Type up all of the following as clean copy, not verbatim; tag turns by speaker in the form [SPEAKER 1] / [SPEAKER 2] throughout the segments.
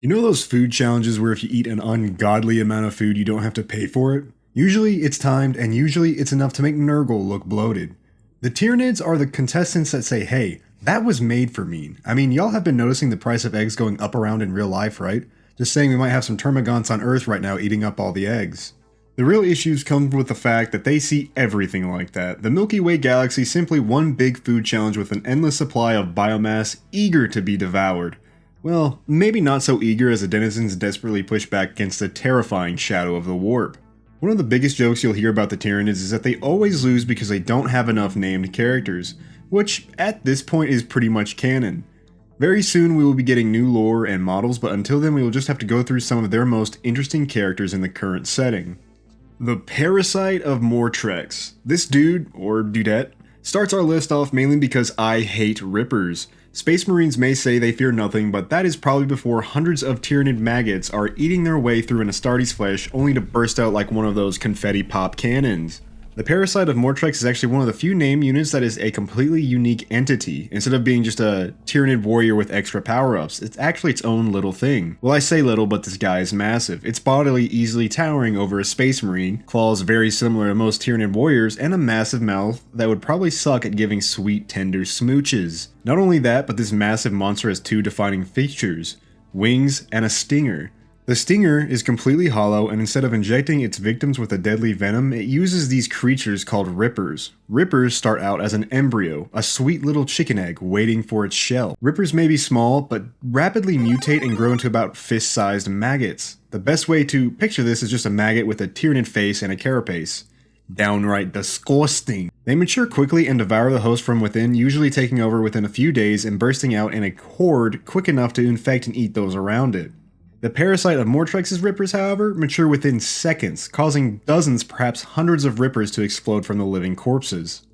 [SPEAKER 1] You know those food challenges where if you eat an ungodly amount of food, you don't have to pay for it? Usually it's timed, and usually it's enough to make Nurgle look bloated. The Tyranids are the contestants that say, hey, that was made for me. I mean, y'all have been noticing the price of eggs going up around in real life, right? Just saying we might have some termagants on Earth right now eating up all the eggs. The real issues come with the fact that they see everything like that. The Milky Way galaxy simply one big food challenge with an endless supply of biomass eager to be devoured. Well, maybe not so eager as the denizens desperately push back against the terrifying shadow of the warp. One of the biggest jokes you'll hear about the Tyranids is that they always lose because they don't have enough named characters, which at this point is pretty much canon. Very soon we will be getting new lore and models, but until then we will just have to go through some of their most interesting characters in the current setting. The Parasite of Mortrex. This dude, or dudette, starts our list off mainly because I hate Rippers. Space Marines may say they fear nothing, but that is probably before hundreds of Tyranid maggots are eating their way through an Astartes flesh only to burst out like one of those confetti pop cannons. The Parasite of Mortrex is actually one of the few named units that is a completely unique entity. Instead of being just a Tyranid warrior with extra power-ups, it's actually its own little thing. Well, I say little, but this guy is massive. It's bodily easily towering over a Space Marine, claws very similar to most Tyranid warriors, and a massive mouth that would probably suck at giving sweet, tender smooches. Not only that, but this massive monster has two defining features: wings and a stinger. The stinger is completely hollow, and instead of injecting its victims with a deadly venom, it uses these creatures called Rippers. Rippers start out as an embryo, a sweet little chicken egg waiting for its shell. Rippers may be small, but rapidly mutate and grow into about fist-sized maggots. The best way to picture this is just a maggot with a Tyranid face and a carapace. Downright disgusting. They mature quickly and devour the host from within, usually taking over within a few days and bursting out in a horde quick enough to infect and eat those around it. The Parasite of Mortrex's Rippers, however, mature within seconds, causing dozens, perhaps hundreds of Rippers to explode from the living corpses.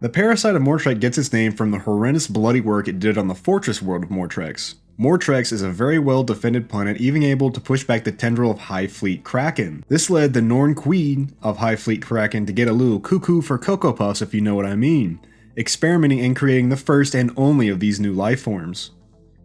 [SPEAKER 1] The Parasite of Mortrex gets its name from the horrendous bloody work it did on the fortress world of Mortrex. Mortrex is a very well defended planet, even able to push back the tendril of Hive Fleet Kraken. This led the Norn Queen of Hive Fleet Kraken to get a little cuckoo for Cocoa Puffs, if you know what I mean, experimenting and creating the first and only of these new life forms.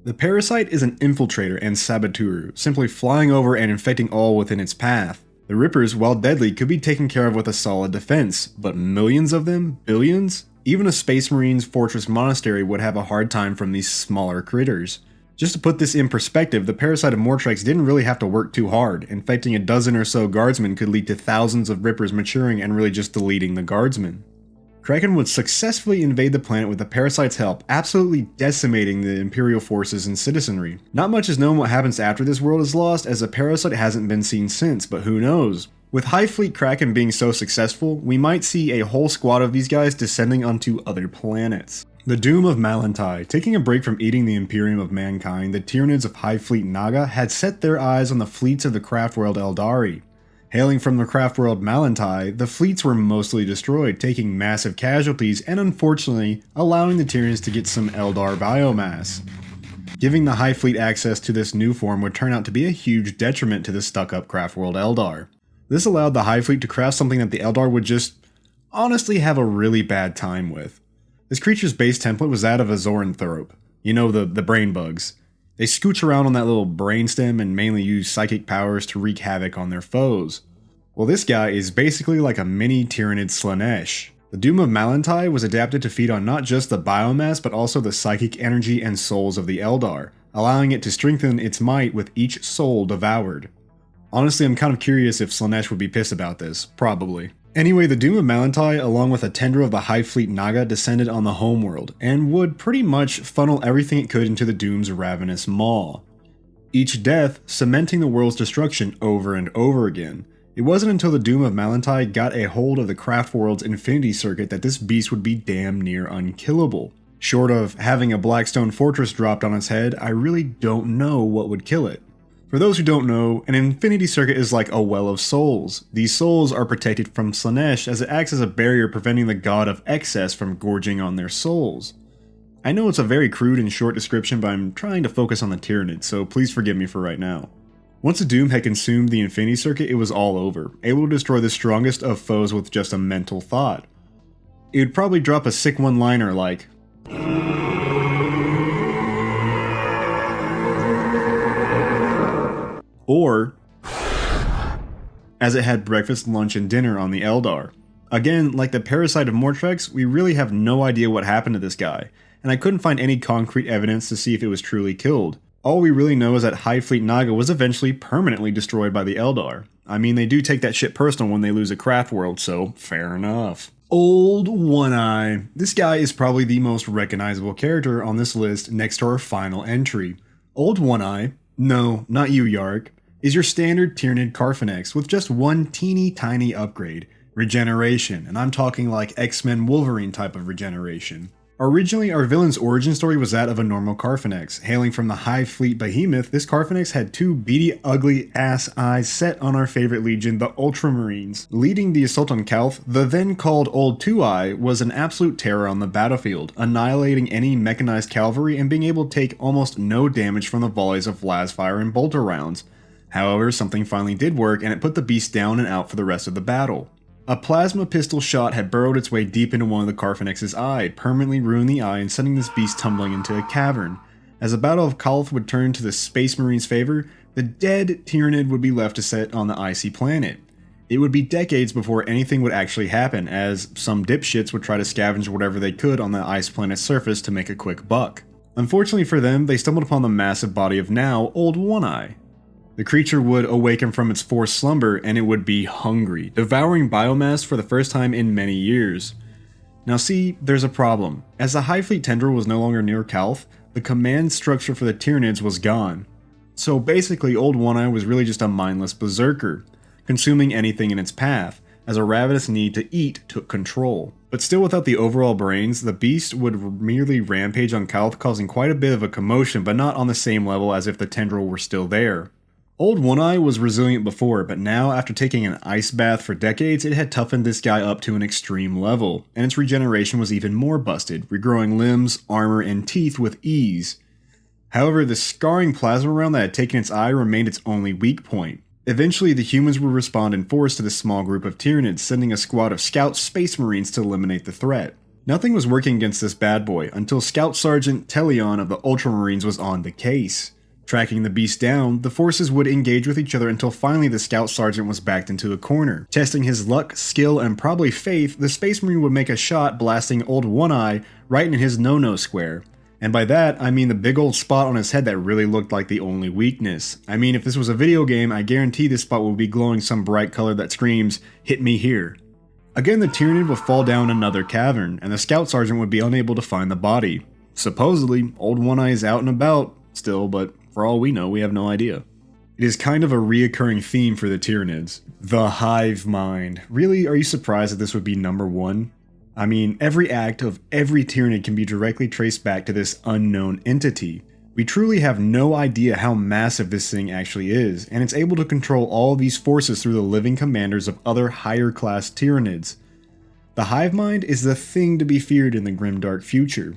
[SPEAKER 1] The Parasite is an infiltrator and saboteur, simply flying over and infecting all within its path. The Rippers, while deadly, could be taken care of with a solid defense, but millions of them? Billions? Even a Space Marine's fortress monastery would have a hard time from these smaller critters. Just to put this in perspective, the Parasite of Mortrex didn't really have to work too hard. Infecting a dozen or so guardsmen could lead to thousands of Rippers maturing and really just deleting the guardsmen. Kraken would successfully invade the planet with the Parasite's help, absolutely decimating the Imperial forces and citizenry. Not much is known what happens after this world is lost, as the Parasite hasn't been seen since, but who knows? With Hive Fleet Kraken being so successful, we might see a whole squad of these guys descending onto other planets. The Doom of Malan'tai. Taking a break from eating the Imperium of mankind, the Tyranids of Hive Fleet Naga had set their eyes on the fleets of the craft world Eldari. Hailing from the craft world Malan'tai, the fleets were mostly destroyed, taking massive casualties and unfortunately allowing the Tyranids to get some Eldar biomass. Giving the Hive Fleet access to this new form would turn out to be a huge detriment to the stuck-up craft world Eldar. This allowed the Hive Fleet to craft something that the Eldar would just honestly have a really bad time with. This creature's base template was that of a Zoranthrope. You know, the brain bugs. They scooch around on that little brainstem and mainly use psychic powers to wreak havoc on their foes. Well, this guy is basically like a mini Tyranid Slanesh. The Doom of Malan'tai was adapted to feed on not just the biomass but also the psychic energy and souls of the Eldar, allowing it to strengthen its might with each soul devoured. Honestly, I'm kind of curious if Slanesh would be pissed about this. Probably. Anyway, the Doom of Malan'tai, along with a tendril of the Hive Fleet Naga, descended on the homeworld, and would pretty much funnel everything it could into the Doom's ravenous maw. Each death cementing the world's destruction over and over again. It wasn't until the Doom of Malan'tai got a hold of the craft world's infinity circuit that this beast would be damn near unkillable. Short of having a Blackstone fortress dropped on its head, I really don't know what would kill it. For those who don't know, an infinity circuit is like a well of souls. These souls are protected from Slanesh as it acts as a barrier preventing the god of excess from gorging on their souls. I know it's a very crude and short description, but I'm trying to focus on the Tyranid, so please forgive me for right now. Once the Doom had consumed the infinity circuit, it was all over, able to destroy the strongest of foes with just a mental thought. It would probably drop a sick one-liner like, or as it had breakfast, lunch, and dinner on the Eldar. Again, like the Parasite of Mortrex, we really have no idea what happened to this guy, and I couldn't find any concrete evidence to see if it was truly killed. All we really know is that Hive Fleet Naga was eventually permanently destroyed by the Eldar. I mean, they do take that shit personal when they lose a craft world, so fair enough. Old One-Eye. This guy is probably the most recognizable character on this list next to our final entry. Old One-Eye, no, not you Yark, is your standard Tyranid Carphanex with just one teeny tiny upgrade. Regeneration, and I'm talking like X-Men Wolverine type of regeneration. Originally, our villain's origin story was that of a normal Carphanex. Hailing from the Hive Fleet behemoth, this Carphanex had two beady, ugly ass eyes set on our favorite legion, the Ultramarines. Leading the assault on Calth, the then called Old Two-Eye was an absolute terror on the battlefield, annihilating any mechanized cavalry and being able to take almost no damage from the volleys of lasfire and bolter rounds. However, something finally did work, and it put the beast down and out for the rest of the battle. A plasma pistol shot had burrowed its way deep into one of the Carphanex's eye, permanently ruining the eye and sending this beast tumbling into a cavern. As the Battle of Calth would turn to the Space Marine's favor, the dead Tyranid would be left to sit on the icy planet. It would be decades before anything would actually happen, as some dipshits would try to scavenge whatever they could on the ice planet's surface to make a quick buck. Unfortunately for them, they stumbled upon the massive body of now Old One-Eye. The creature would awaken from its forced slumber and it would be hungry, devouring biomass for the first time in many years. Now see, there's a problem. As the Hive Fleet tendril was no longer near Calth, the command structure for the Tyranids was gone. So basically, Old One-Eye was really just a mindless berserker, consuming anything in its path, as a ravenous need to eat took control. But still without the overall brains, the beast would merely rampage on Calth, causing quite a bit of a commotion, but not on the same level as if the tendril were still there. Old One-Eye was resilient before, but now, after taking an ice bath for decades, it had toughened this guy up to an extreme level, and its regeneration was even more busted, regrowing limbs, armor, and teeth with ease. However, the scarring plasma round that had taken its eye remained its only weak point. Eventually, the humans would respond in force to this small group of Tyranids, sending a squad of Scout Space Marines to eliminate the threat. Nothing was working against this bad boy, until Scout Sergeant Telion of the Ultramarines was on the case. Tracking the beast down, the forces would engage with each other until finally the Scout Sergeant was backed into a corner. Testing his luck, skill, and probably faith, the Space Marine would make a shot blasting Old One-Eye right in his no-no square. And by that, I mean the big old spot on his head that really looked like the only weakness. I mean, if this was a video game, I guarantee this spot would be glowing some bright color that screams, "Hit me here." Again, the Tyranid would fall down another cavern, and the Scout Sergeant would be unable to find the body. Supposedly, Old One-Eye is out and about still, but for all we know, we have no idea. It is kind of a reoccurring theme for the Tyranids. The Hive Mind. Really, are you surprised that this would be number one? I mean, every act of every Tyranid can be directly traced back to this unknown entity. We truly have no idea how massive this thing actually is, and it's able to control all of these forces through the living commanders of other higher class Tyranids. The Hive Mind is the thing to be feared in the grimdark future.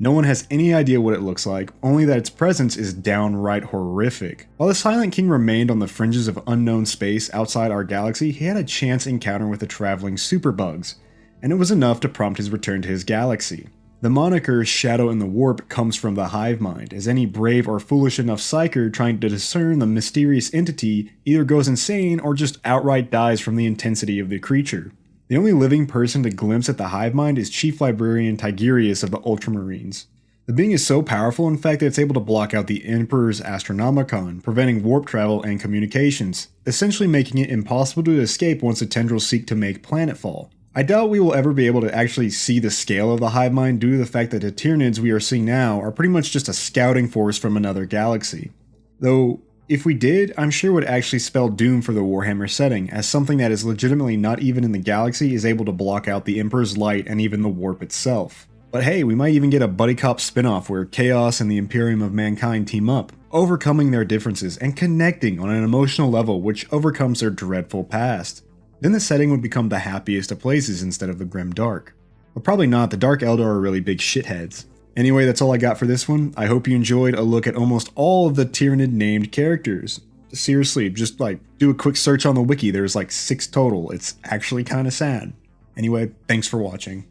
[SPEAKER 1] No one has any idea what it looks like, only that its presence is downright horrific. While the Silent King remained on the fringes of unknown space outside our galaxy, he had a chance encounter with the traveling superbugs, and it was enough to prompt his return to his galaxy. The moniker Shadow in the Warp comes from the Hive Mind, as any brave or foolish enough psyker trying to discern the mysterious entity either goes insane or just outright dies from the intensity of the creature. The only living person to glimpse at the Hive Mind is Chief Librarian Tigerius of the Ultramarines. The being is so powerful, in fact, that it's able to block out the Emperor's Astronomicon, preventing warp travel and communications, essentially making it impossible to escape once the tendrils seek to make planetfall. I doubt we will ever be able to actually see the scale of the Hive Mind due to the fact that the Tyranids we are seeing now are pretty much just a scouting force from another galaxy. Though, if we did, I'm sure it would actually spell doom for the Warhammer setting, as something that is legitimately not even in the galaxy is able to block out the Emperor's light and even the warp itself. But hey, we might even get a buddy cop spin-off where Chaos and the Imperium of Mankind team up, overcoming their differences and connecting on an emotional level which overcomes their dreadful past. Then the setting would become the happiest of places instead of the grim dark. But probably not, the Dark Eldar are really big shitheads. Anyway, that's all I got for this one. I hope you enjoyed a look at almost all of the Tyranid named characters. Seriously, just do a quick search on the wiki, there's 6 total. It's actually kinda sad. Anyway, thanks for watching.